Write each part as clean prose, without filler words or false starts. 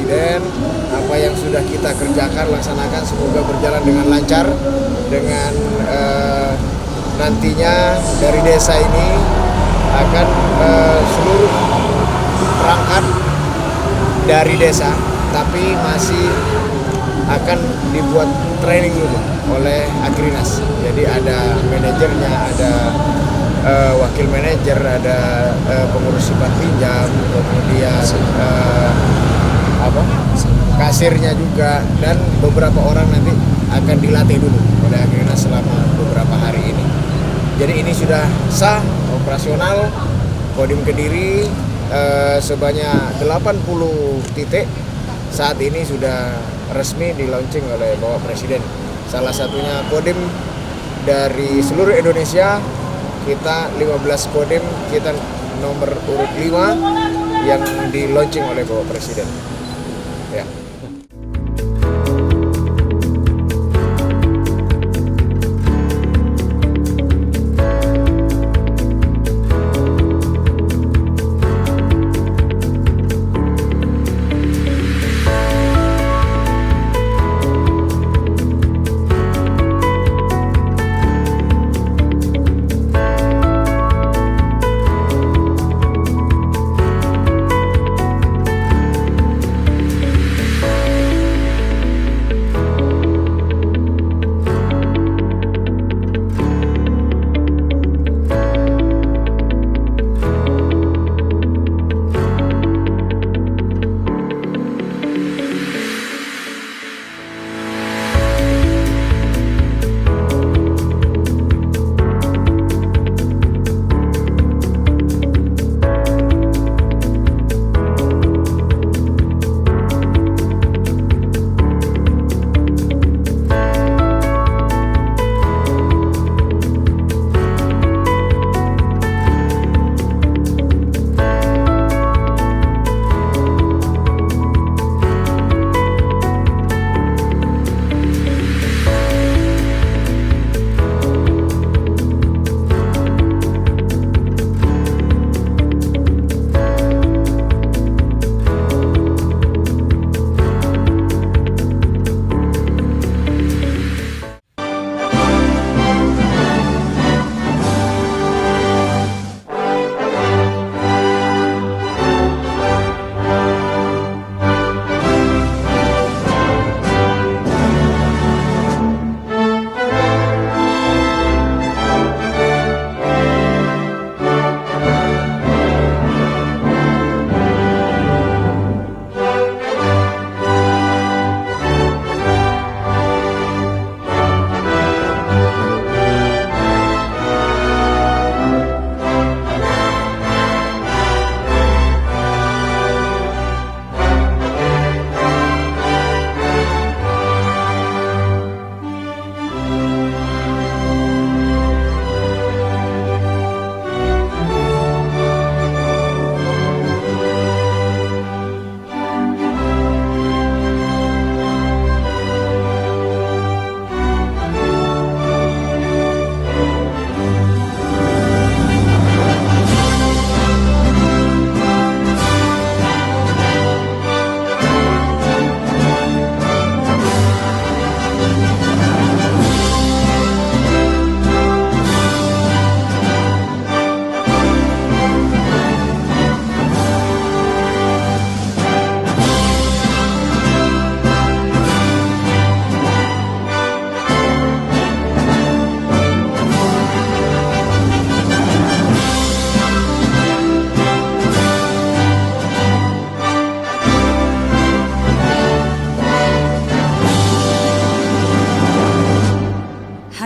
Presiden. Apa yang sudah kita kerjakan, laksanakan, semoga berjalan dengan lancar. Dengan nantinya dari desa ini akan seluruh perangkat dari desa, tapi masih akan dibuat training dulu oleh Agrinas. Jadi ada manajernya, ada wakil manajer, ada pengurus simpan pinjam, kemudian kasirnya juga, dan beberapa orang nanti akan dilatih dulu oleh Agrinas selama beberapa hari ini. Jadi ini sudah sah, operasional. Kodim Kediri sebanyak 80 titik saat ini sudah resmi di launching oleh Bapak Presiden. Salah satunya kodim dari seluruh Indonesia, kita 15 kodim, kita nomor urut 5 yang di launching oleh Bapak Presiden. Ya.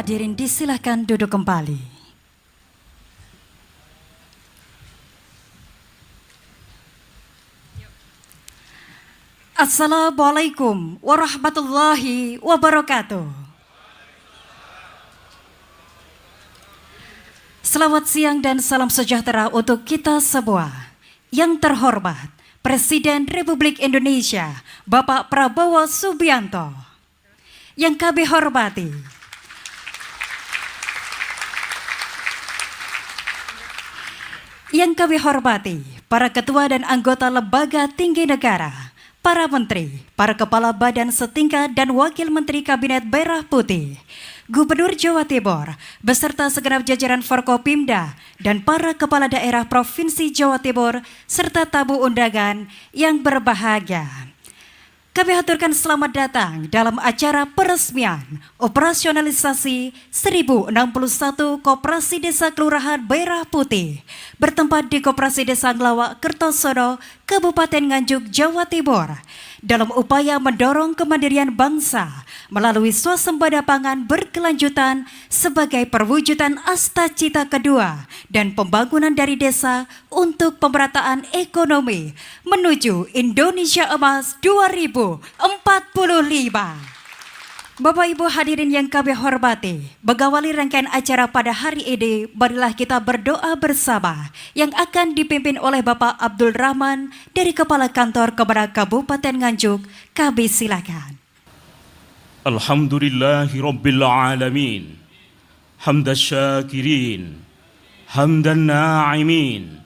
Hadirin disilahkan duduk kembali. Assalamualaikum warahmatullahi wabarakatuh. Selamat siang dan salam sejahtera untuk kita semua. Yang terhormat Presiden Republik Indonesia Bapak Prabowo Subianto. Yang kami hormati para ketua dan anggota lembaga tinggi negara, para menteri, para kepala badan setingkat dan wakil menteri Kabinet Merah Putih, Gubernur Jawa Timur, beserta segenap jajaran Forkopimda dan para kepala daerah Provinsi Jawa Timur, serta tamu undangan yang berbahagia. Kami haturkan selamat datang dalam acara peresmian operasionalisasi 1061 Koperasi Desa Kelurahan Merah Putih bertempat di Koperasi Desa Nglawak, Kertosono, Kabupaten Nganjuk, Jawa Timur, dalam upaya mendorong kemandirian bangsa melalui swasembada pangan berkelanjutan sebagai perwujudan asta cita kedua dan pembangunan dari desa untuk pemerataan ekonomi menuju Indonesia Emas 2045. Bapak Ibu hadirin yang kami hormati, mengawali rangkaian acara pada hari ini, marilah kita berdoa bersama yang akan dipimpin oleh Bapak Abdul Rahman dari Kepala Kantor Kemenag Kabupaten Nganjuk. Kami silakan. Alhamdulillahi Rabbil Alamin, hamdan syakirin, hamdan na'imin,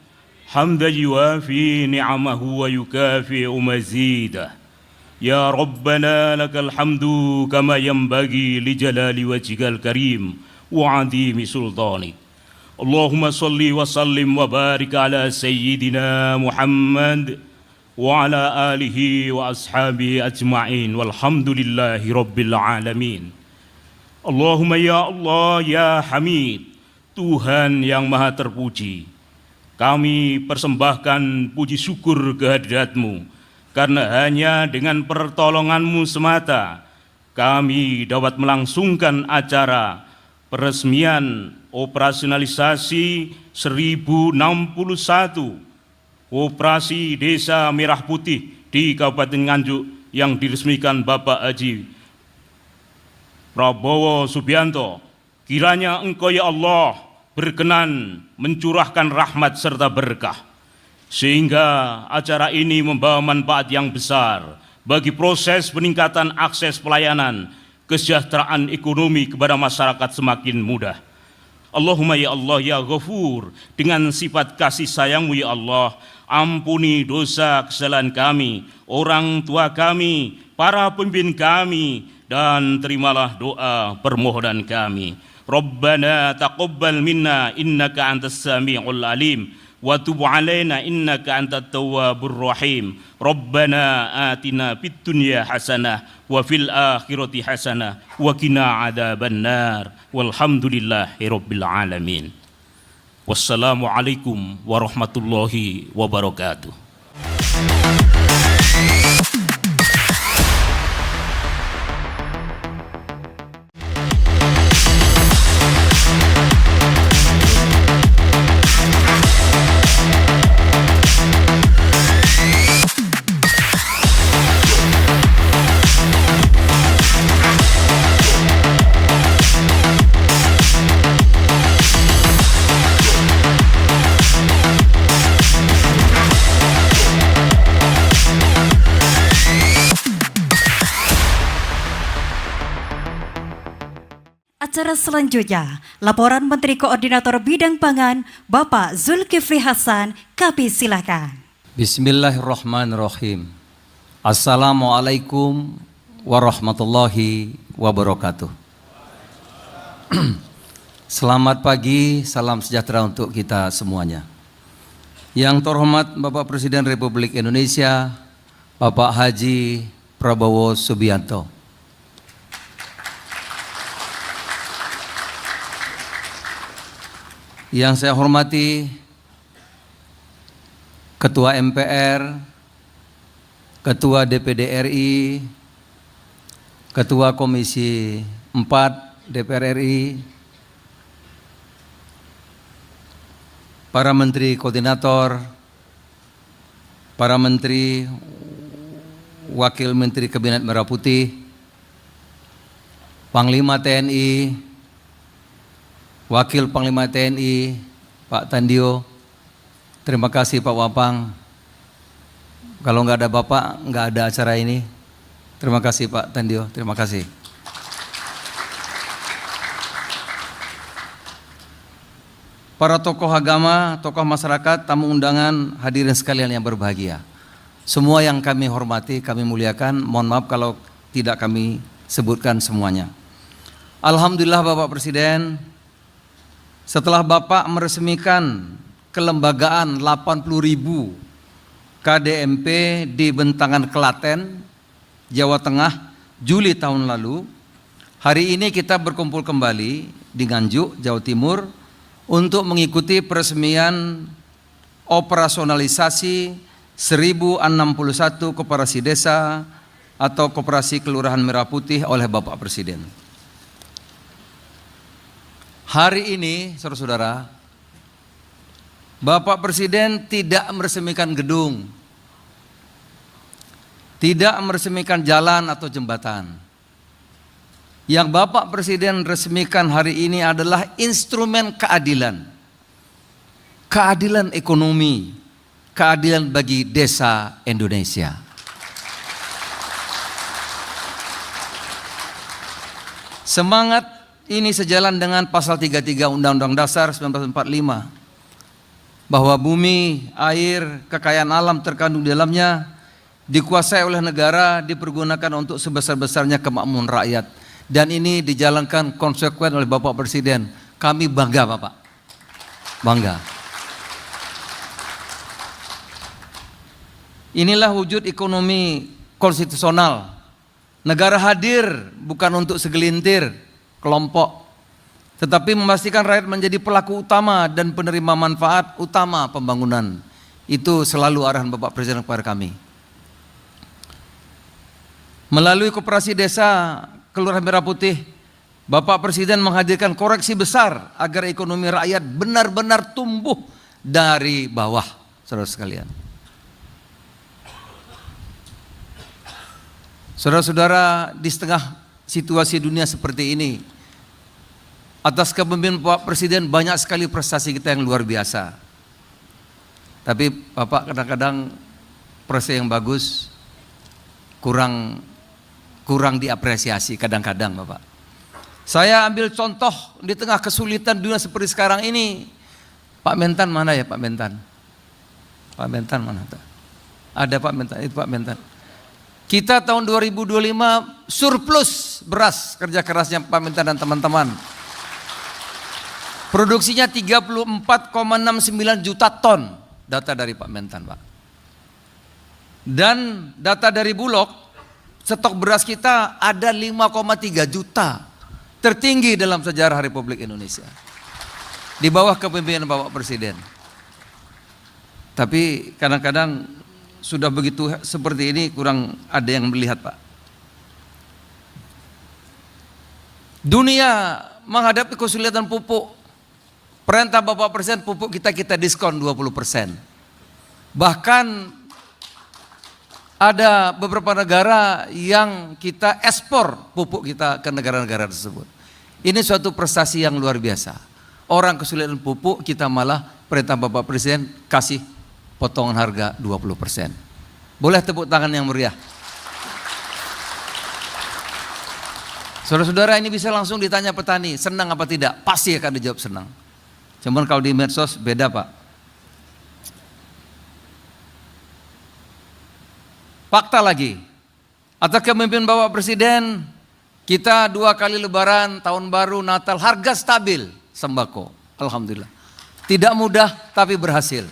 hamdan yuafi ni'amahu wa yukafi'u mazidah. Ya Rabbana lakal hamdu kama yanbaghi li jalali wajhikal karim wa 'azimi sultanik. Allahumma salli wa sallim wa barik ala sayyidina Muhammad wa ala alihi wa ashabihi ajma'in walhamdulillahi rabbil alamin. Allahumma ya Allah ya Hamid, Tuhan yang maha terpuji, kami persembahkan puji syukur kehadirat-Mu, karena hanya dengan pertolongan-Mu semata kami dapat melangsungkan acara peresmian operasionalisasi 1061 Koperasi Desa Merah Putih di Kabupaten Nganjuk yang diresmikan Bapak Haji Prabowo Subianto. Kiranya Engkau ya Allah berkenan mencurahkan rahmat serta berkah, sehingga acara ini membawa manfaat yang besar bagi proses peningkatan akses pelayanan kesejahteraan ekonomi kepada masyarakat semakin mudah. Allahumma ya Allah ya Ghafur, dengan sifat kasih sayang-Mu ya Allah, ampuni dosa kesalahan kami, orang tua kami, para pemimpin kami, dan terimalah doa permohonan kami. Rabbana taqabbal minna innaka antas sami'ul alim wa tub alaina innaka antat tawwabur rahim. Rabbana atina fid dunya hasanah wa fil akhirati hasanah wa qina adzabannar. Walhamdulillahi rabbil alamin. Wassalamualaikum warahmatullahi wabarakatuh. Acara selanjutnya, laporan Menteri Koordinator Bidang Pangan, Bapak Zulkifli Hasan, kami silakan. Bismillahirrahmanirrahim. Assalamualaikum warahmatullahi wabarakatuh. Selamat pagi, salam sejahtera untuk kita semuanya. Yang terhormat Bapak Presiden Republik Indonesia, Bapak Haji Prabowo Subianto. Yang saya hormati Ketua MPR, Ketua DPD RI, Ketua Komisi 4 DPR RI, para Menteri Koordinator, para Menteri, Wakil Menteri Kabinet Merah Putih, Panglima TNI, Wakil Panglima TNI, Pak Tandio. Terima kasih Pak Wapang. Kalau nggak ada Bapak, nggak ada acara ini. Terima kasih Pak Tandio, terima kasih. Para tokoh agama, tokoh masyarakat, tamu undangan, hadirin sekalian yang berbahagia. semua yang kami hormati, kami muliakan, mohon maaf kalau tidak kami sebutkan semuanya. Alhamdulillah Bapak Presiden, setelah Bapak meresmikan kelembagaan 80.000 KDMP di Bentangan Klaten, Jawa Tengah, Juli tahun lalu, hari ini kita berkumpul kembali di Nganjuk, Jawa Timur untuk mengikuti peresmian operasionalisasi 1061 koperasi desa atau koperasi Kelurahan Merah Putih oleh Bapak Presiden. Hari ini, saudara-saudara, Bapak Presiden tidak meresmikan gedung, tidak meresmikan jalan atau jembatan. Yang Bapak Presiden resmikan hari ini adalah instrumen keadilan. Keadilan ekonomi, keadilan bagi desa Indonesia. Semangat ini sejalan dengan pasal 33 Undang-Undang Dasar 1945. Bahwa bumi, air, kekayaan alam terkandung di dalamnya dikuasai oleh negara, dipergunakan untuk sebesar-besarnya kemakmuran rakyat. Dan ini dijalankan konsekuen oleh Bapak Presiden. Kami bangga Bapak, bangga. Inilah wujud ekonomi konstitusional. Negara hadir bukan untuk segelintir kelompok, tetapi memastikan rakyat menjadi pelaku utama dan penerima manfaat utama pembangunan. Itu selalu arahan Bapak Presiden kepada kami. Melalui koperasi desa Kelurahan Merah Putih, Bapak Presiden menghadirkan koreksi besar agar ekonomi rakyat benar-benar tumbuh dari bawah, saudara sekalian. Saudara-saudara, di setengah situasi dunia seperti ini, atas kepemimpinan Bapak Presiden banyak sekali prestasi kita yang luar biasa. Tapi Bapak kadang-kadang prestasi yang bagus kurang diapresiasi kadang-kadang Bapak. Saya ambil contoh di tengah kesulitan dunia seperti sekarang ini. Pak Mentan mana ya Pak Mentan? Pak Mentan mana? Ada Pak Mentan, itu Pak Mentan. Kita tahun 2025 surplus beras kerja kerasnya Pak Mentan dan teman-teman. Produksinya 34,69 juta ton, data dari Pak Mentan, Pak. Dan data dari Bulog, stok beras kita ada 5,3 juta, tertinggi dalam sejarah Republik Indonesia. Di bawah kepemimpinan Bapak Presiden. Tapi kadang-kadang sudah begitu seperti ini kurang ada yang melihat, Pak. Dunia menghadapi kesulitan pupuk. Perintah Bapak Presiden pupuk kita diskon 20%. Bahkan ada beberapa negara yang kita ekspor pupuk kita ke negara-negara tersebut. Ini suatu prestasi yang luar biasa. Orang kesulitan pupuk kita malah perintah Bapak Presiden kasih potongan harga 20%. Boleh tepuk tangan yang meriah. Saudara-saudara, ini bisa langsung ditanya petani, senang apa tidak? Pasti akan dijawab senang. Cuman kalau di medsos beda, Pak. Fakta lagi, atas kepemimpinan Bapak Presiden, kita 2 kali Lebaran, Tahun Baru, Natal, harga stabil sembako. Alhamdulillah. Tidak mudah tapi berhasil.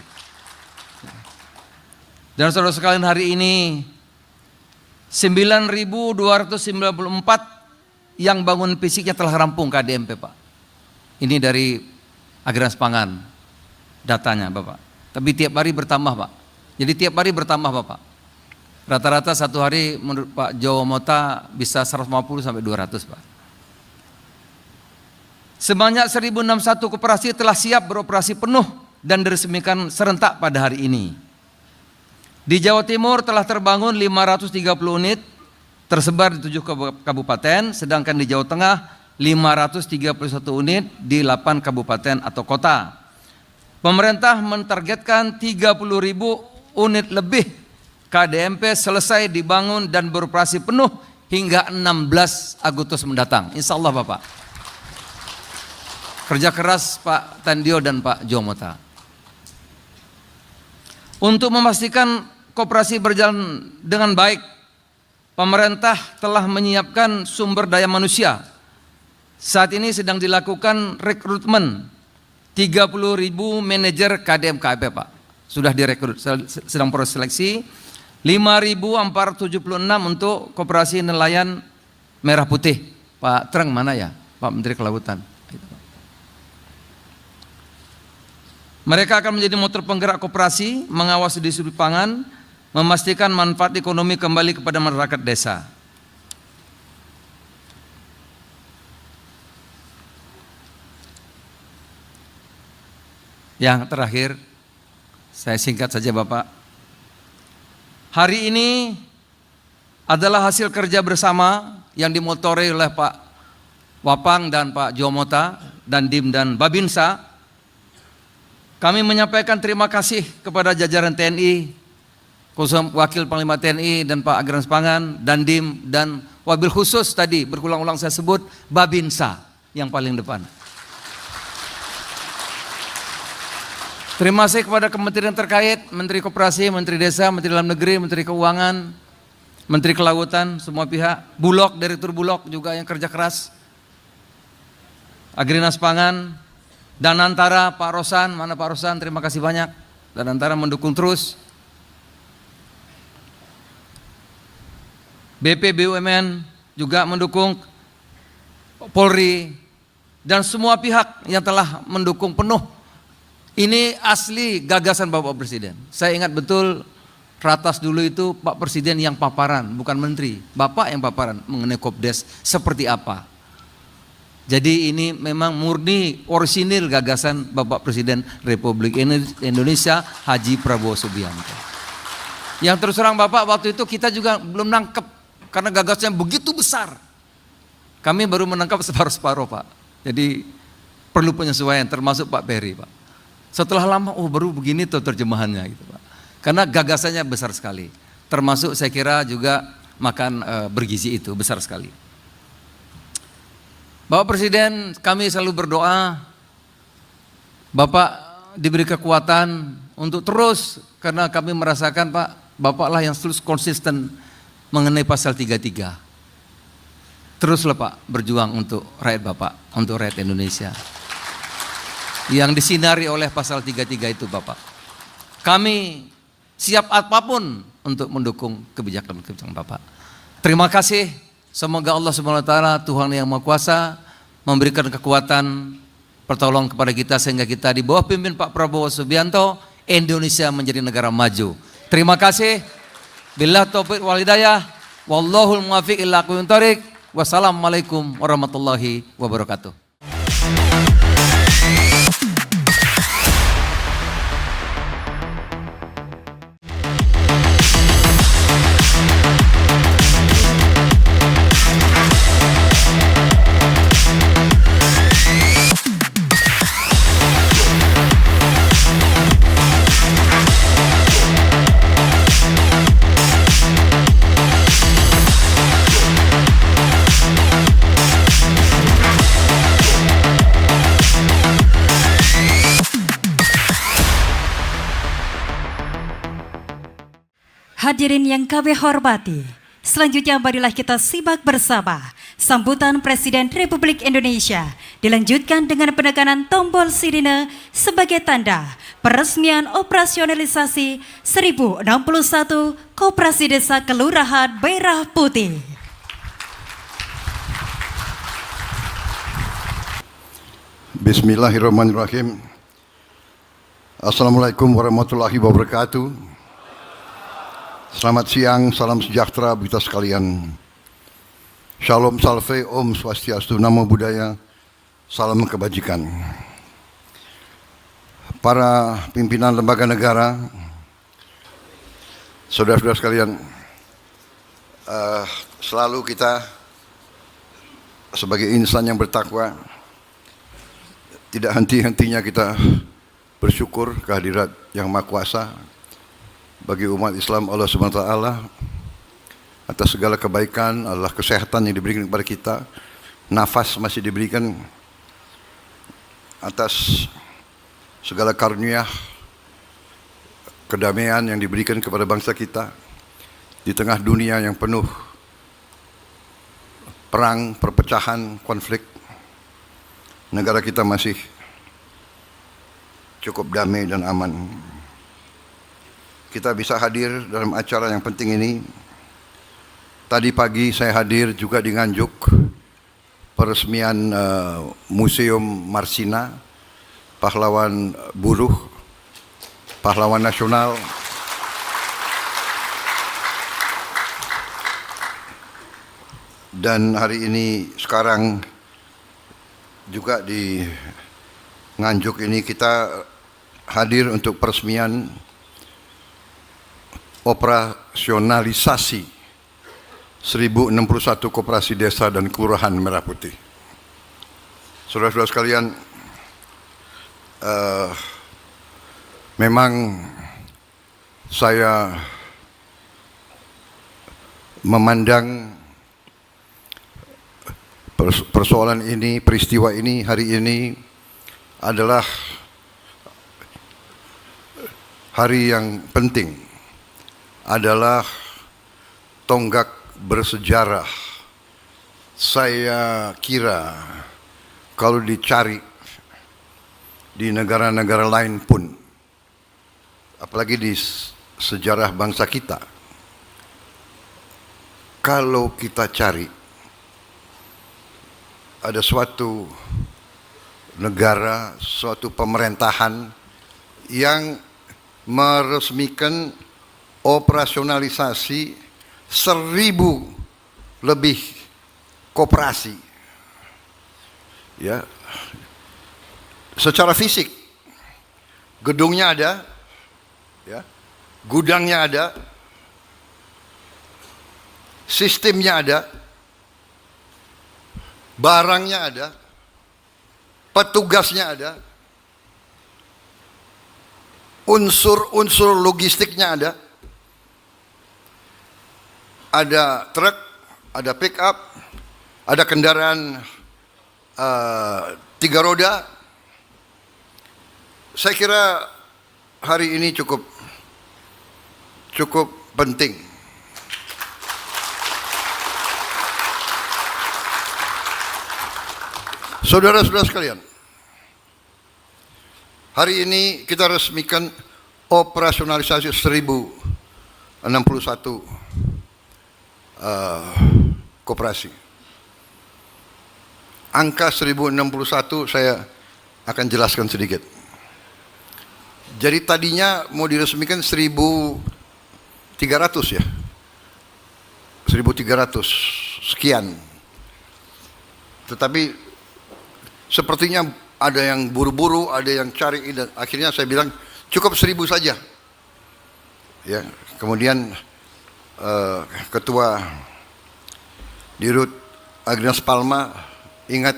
Dan saudara sekalian, hari ini 9.294 yang bangun fisiknya telah rampung KDMP, Pak. Ini dari Agrarian Pangan datanya Bapak. Tapi tiap hari bertambah, Pak. Jadi tiap hari bertambah, Bapak. Rata-rata satu hari menurut Pak Jawa Mota bisa 150 sampai 200, Pak. Sebanyak 1061 koperasi telah siap beroperasi penuh dan diresmikan serentak pada hari ini. Di Jawa Timur telah terbangun 530 unit tersebar di 7 kabupaten, sedangkan di Jawa Tengah 531 unit di 8 kabupaten atau kota. Pemerintah mentargetkan 30.000 unit lebih KDMP selesai dibangun dan beroperasi penuh hingga 16 Agustus mendatang. Insya Allah, Bapak. Kerja keras Pak Tandio dan Pak Jomota. Untuk memastikan koperasi berjalan dengan baik, pemerintah telah menyiapkan sumber daya manusia. Saat ini sedang dilakukan rekrutmen 30.000 manajer KDM-KP, Pak. Sudah direkrut, sedang proses seleksi. 5.476 untuk koperasi nelayan merah putih. Pak Treng mana ya? Pak Menteri Kelautan. Mereka akan menjadi motor penggerak koperasi, mengawasi distribusi pangan, memastikan manfaat ekonomi kembali kepada masyarakat desa. Yang terakhir, saya singkat saja Bapak. Hari ini adalah hasil kerja bersama yang dimotori oleh Pak Wapang dan Pak Jomota, dan Dim dan Babinsa. Kami menyampaikan terima kasih kepada jajaran TNI, khusus Wakil Panglima TNI dan Pak Agrans Pangan, dan Dim, dan wabil khusus tadi berulang-ulang saya sebut Babinsa yang paling depan. Terima kasih kepada kementerian terkait, Menteri Koperasi, Menteri Desa, Menteri Dalam Negeri, Menteri Keuangan, Menteri Kelautan, semua pihak, Bulog, Direktur Bulog juga yang kerja keras, Agrinas Pangan, Danantara, Pak Rosan, mana Pak Rosan, terima kasih banyak. Danantara mendukung terus. BP BUMN juga mendukung, Polri, dan semua pihak yang telah mendukung penuh. Ini asli gagasan Bapak Presiden. Saya ingat betul ratas dulu itu Pak Presiden yang paparan, bukan Menteri. Bapak yang paparan mengenai Kopdes seperti apa. Jadi ini memang murni orisinil gagasan Bapak Presiden Republik Indonesia Haji Prabowo Subianto. Yang terus terang Bapak, waktu itu kita juga belum nangkep karena gagasannya begitu besar. Kami baru menangkap separuh-separuh Pak. Jadi perlu penyesuaian, termasuk Pak Peri Pak. Setelah lama, oh baru begini tuh terjemahannya gitu Pak. Karena gagasannya besar sekali. Termasuk saya kira juga makan bergizi itu besar sekali. Bapak Presiden, kami selalu berdoa Bapak diberi kekuatan untuk terus, karena kami merasakan Pak, Bapaklah yang terus konsisten mengenai pasal 33. Teruslah Pak berjuang untuk rakyat Bapak, untuk rakyat Indonesia yang disinari oleh pasal 33 itu Bapak. Kami siap apapun untuk mendukung kebijakan-kebijakan Bapak. Terima kasih. Semoga Allah SWT, Tuhan yang Maha Kuasa, memberikan kekuatan pertolongan kepada kita sehingga kita di bawah pimpin Pak Prabowo Subianto, Indonesia menjadi negara maju. Terima kasih. Billah taufiq wal hidayah. Wallahul muwaffiq ila aqwamit thoriq. Wassalamualaikum warahmatullahi wabarakatuh. Hadirin yang kami hormati, selanjutnya marilah kita simak bersama sambutan Presiden Republik Indonesia dilanjutkan dengan penekanan tombol sirine sebagai tanda peresmian operasionalisasi 1061 Koperasi Desa Kelurahan Merah Putih. Bismillahirrahmanirrahim. Assalamualaikum warahmatullahi wabarakatuh. Selamat siang, salam sejahtera bagi kita sekalian. Shalom salve, Om Swastiastu, Namo Buddhaya, salam kebajikan. Para pimpinan lembaga negara, saudara-saudara sekalian, selalu kita sebagai insan yang bertakwa, tidak henti-hentinya kita bersyukur kehadirat Yang Maha Kuasa bagi umat Islam Allah SWT atas segala kebaikan, Allah kesehatan yang diberikan kepada kita, nafas masih diberikan, atas segala karunia kedamaian yang diberikan kepada bangsa kita di tengah dunia yang penuh perang, perpecahan, konflik. Negara kita masih cukup damai dan aman. Kita bisa hadir dalam acara yang penting ini. Tadi pagi saya hadir juga di Nganjuk, peresmian Museum Marsina, pahlawan buruh, pahlawan nasional. Dan hari ini sekarang juga di Nganjuk ini kita hadir untuk peresmian operasionalisasi 1061 koperasi desa dan kelurahan Merah Putih. Saudara-saudara sekalian, memang saya memandang persoalan ini, peristiwa ini, hari ini adalah hari yang penting, adalah tonggak bersejarah. Saya kira kalau dicari di negara-negara lain pun, apalagi di sejarah bangsa kita, kalau kita cari ada suatu negara, suatu pemerintahan yang meresmikan operasionalisasi 1000 lebih koperasi, ya, secara fisik gedungnya ada, ya, gudangnya ada, sistemnya ada, barangnya ada, petugasnya ada, unsur-unsur logistiknya ada truk, ada pick up, ada kendaraan 3 roda. Saya kira hari ini cukup penting. Saudara-saudara sekalian, hari ini kita resmikan operasionalisasi 1061 koperasi. Angka 1061 saya akan jelaskan sedikit. Jadi tadinya mau diresmikan 1300 ya. 1300 sekian. Tetapi sepertinya ada yang buru-buru, ada yang cari, dan akhirnya saya bilang cukup 1000 saja. Ya, kemudian Ketua Dirut Agnes Palma ingat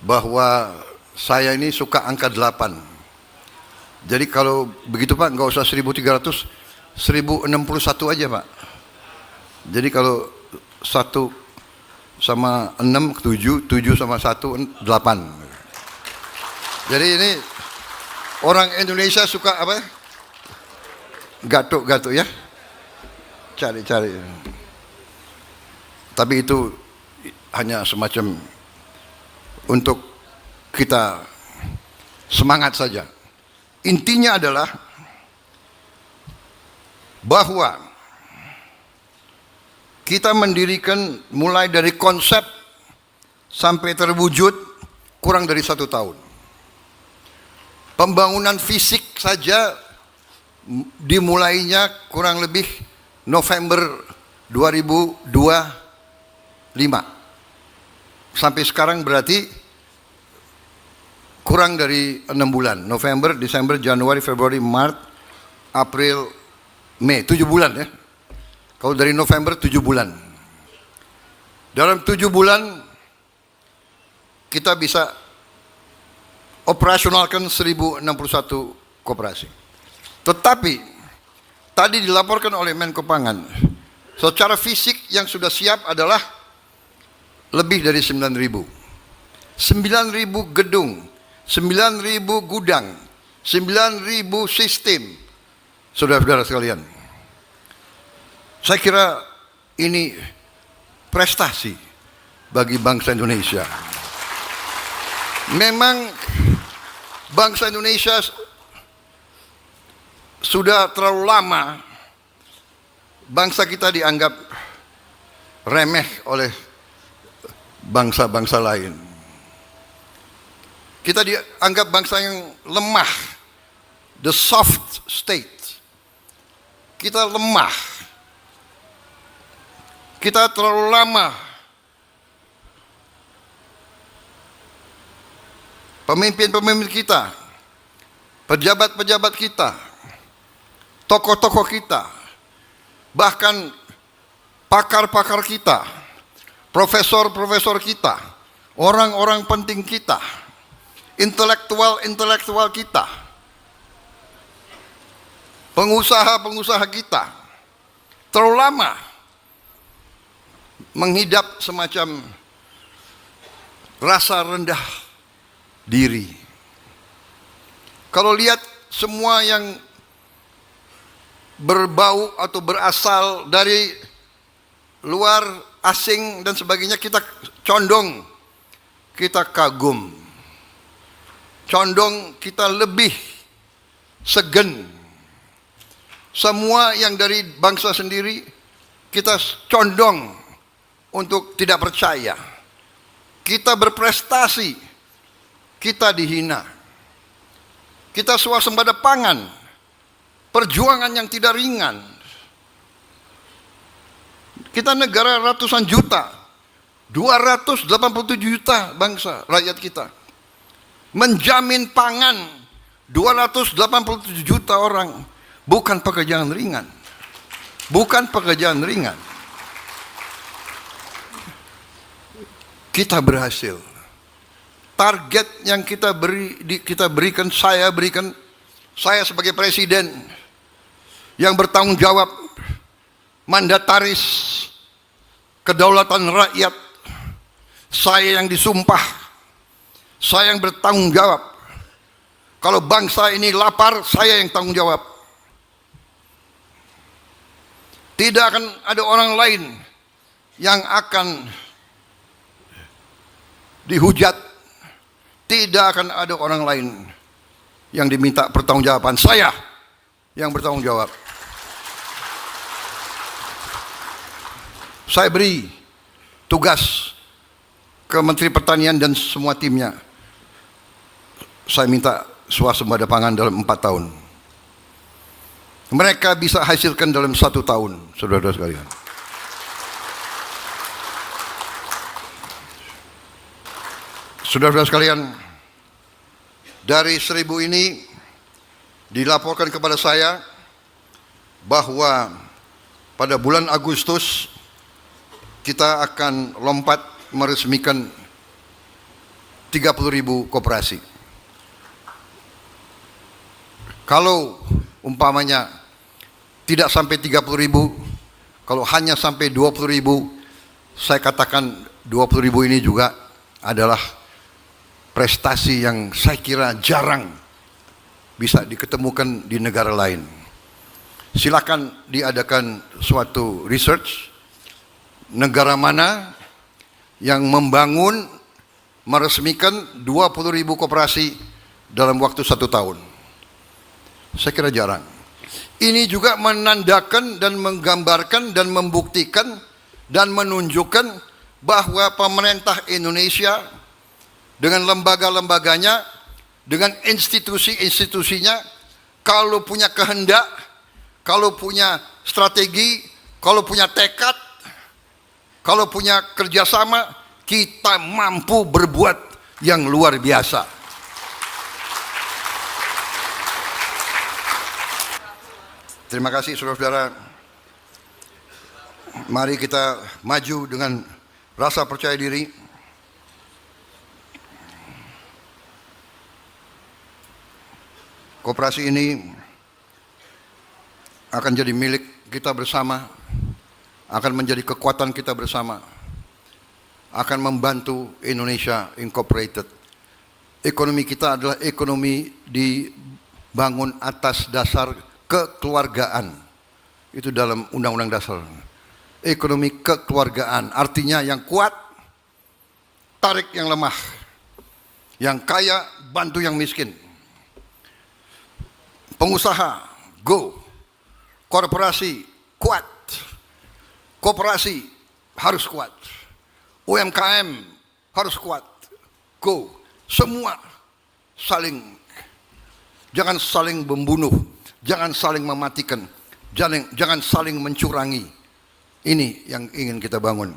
bahwa saya ini suka angka 8. Jadi kalau begitu Pak, nggak usah 1300, 1061 aja Pak. Jadi kalau 1 sama 6, 7, 7 sama 1, 8. Jadi ini orang Indonesia suka apa? Gatuk-gatuk ya. Cari-cari. Tapi itu hanya semacam untuk kita semangat saja. Intinya adalah bahwa kita mendirikan mulai dari konsep sampai terwujud kurang dari 1 tahun. Pembangunan fisik saja dimulainya kurang lebih November 2025. Sampai sekarang berarti kurang dari 6 bulan. November, Desember, Januari, Februari, Maret, April, Mei. 7 bulan ya. Kalau dari November 7 bulan. Dalam 7 bulan kita bisa operasionalkan 1061 koperasi. Tetapi tadi dilaporkan oleh Menko Pangan, secara fisik yang sudah siap adalah lebih dari 9.000. 9.000 gedung, 9.000 gudang, 9.000 sistem, saudara-saudara sekalian, saya kira ini prestasi bagi bangsa Indonesia. Memang bangsa Indonesia sudah terlalu lama bangsa kita dianggap remeh oleh bangsa-bangsa lain. Kita dianggap bangsa yang lemah, the soft state. Kita lemah. Kita terlalu lama. Pemimpin-pemimpin kita, pejabat-pejabat kita, tokoh-tokoh kita, bahkan pakar-pakar kita, profesor-profesor kita, orang-orang penting kita, intelektual-intelektual kita, pengusaha-pengusaha kita, terlalu lama menghidap semacam rasa rendah diri. Kalau lihat semua yang berbau atau berasal dari luar, asing dan sebagainya, kita condong, kita kagum, condong kita lebih segen. Semua yang dari bangsa sendiri kita condong untuk tidak percaya. Kita berprestasi, kita dihina. Kita swasembada pangan, perjuangan yang tidak ringan. Kita negara ratusan juta, 287 juta bangsa rakyat kita. Menjamin pangan 287 juta orang, bukan pekerjaan ringan. Bukan pekerjaan ringan. Kita berhasil. Target yang kita berikan, saya sebagai presiden yang bertanggung jawab, mandataris kedaulatan rakyat, saya yang disumpah, saya yang bertanggung jawab. Kalau bangsa ini lapar, saya yang tanggung jawab. Tidak akan ada orang lain yang akan dihujat. Tidak akan ada orang lain yang diminta pertanggungjawaban. Saya yang bertanggung jawab. Saya beri tugas ke Menteri Pertanian dan semua timnya. Saya minta swasembada pangan dalam 4 tahun. Mereka bisa hasilkan dalam 1 tahun, saudara-saudara sekalian. Saudara-saudara sekalian, dari 1000 ini dilaporkan kepada saya bahwa pada bulan Agustus kita akan lompat meresmikan 30.000 koperasi. Kalau umpamanya tidak sampai 30.000, kalau hanya sampai 20.000, saya katakan 20.000 ini juga adalah prestasi yang saya kira jarang bisa diketemukan di negara lain. Silakan diadakan suatu research, negara mana yang membangun, meresmikan 20.000 koperasi dalam waktu 1 tahun. Saya kira jarang. Ini juga menandakan dan menggambarkan dan membuktikan dan menunjukkan bahwa pemerintah Indonesia dengan lembaga-lembaganya, dengan institusi-institusinya, kalau punya kehendak, kalau punya strategi, kalau punya tekad, kalau punya kerjasama, kita mampu berbuat yang luar biasa. Terima kasih saudara-saudara. Mari kita maju dengan rasa percaya diri. Koperasi ini akan jadi milik kita bersama, akan menjadi kekuatan kita bersama, akan membantu Indonesia Incorporated. Ekonomi kita adalah ekonomi dibangun atas dasar kekeluargaan. Itu dalam Undang-Undang Dasar. Ekonomi kekeluargaan, artinya yang kuat, tarik yang lemah. Yang kaya, bantu yang miskin. Pengusaha, go. Korporasi, kuat. Koperasi, harus kuat. UMKM, harus kuat. Go. Semua saling, jangan saling membunuh, jangan saling mematikan, jangan saling mencurangi. Ini yang ingin kita bangun.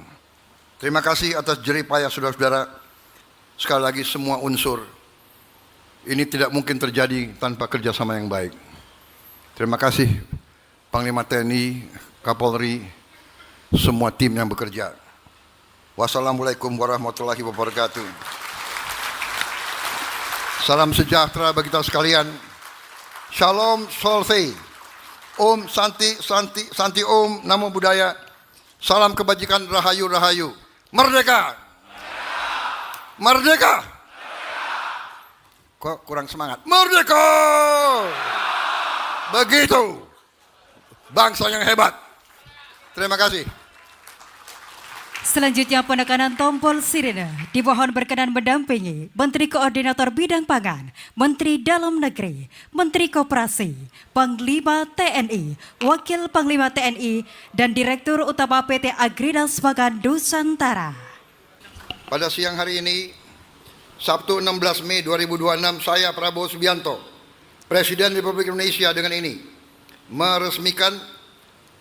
Terima kasih atas jerih payah saudara-saudara. Sekali lagi semua unsur ini tidak mungkin terjadi tanpa kerjasama yang baik. Terima kasih Panglima TNI, Kapolri, semua tim yang bekerja. Wassalamualaikum warahmatullahi wabarakatuh. Salam sejahtera bagi kita sekalian. Shalom Solse. Om Santi Santi Santi Om Namo Buddhaya. Salam kebajikan, rahayu rahayu. Merdeka. Merdeka. Kok kurang semangat? Merdeka. Begitu. Bangsa yang hebat. Terima kasih. Selanjutnya penekanan tombol sirine dimohon berkenan mendampingi Menteri Koordinator Bidang Pangan, Menteri Dalam Negeri, Menteri Koperasi, Panglima TNI, Wakil Panglima TNI, dan Direktur Utama PT Agridas Pangan Nusantara. Pada siang hari ini, Sabtu 16 Mei 2026, saya Prabowo Subianto, Presiden Republik Indonesia dengan ini meresmikan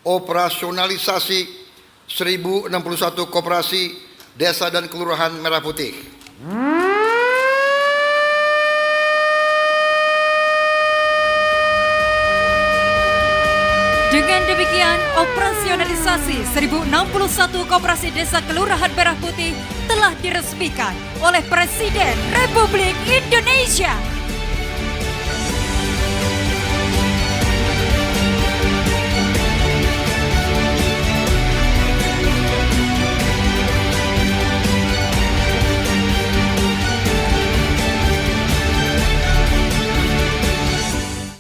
operasionalisasi 1061 koperasi desa dan kelurahan Merah Putih. Dengan demikian, operasionalisasi 1061 koperasi desa kelurahan Merah Putih telah diresmikan oleh Presiden Republik Indonesia.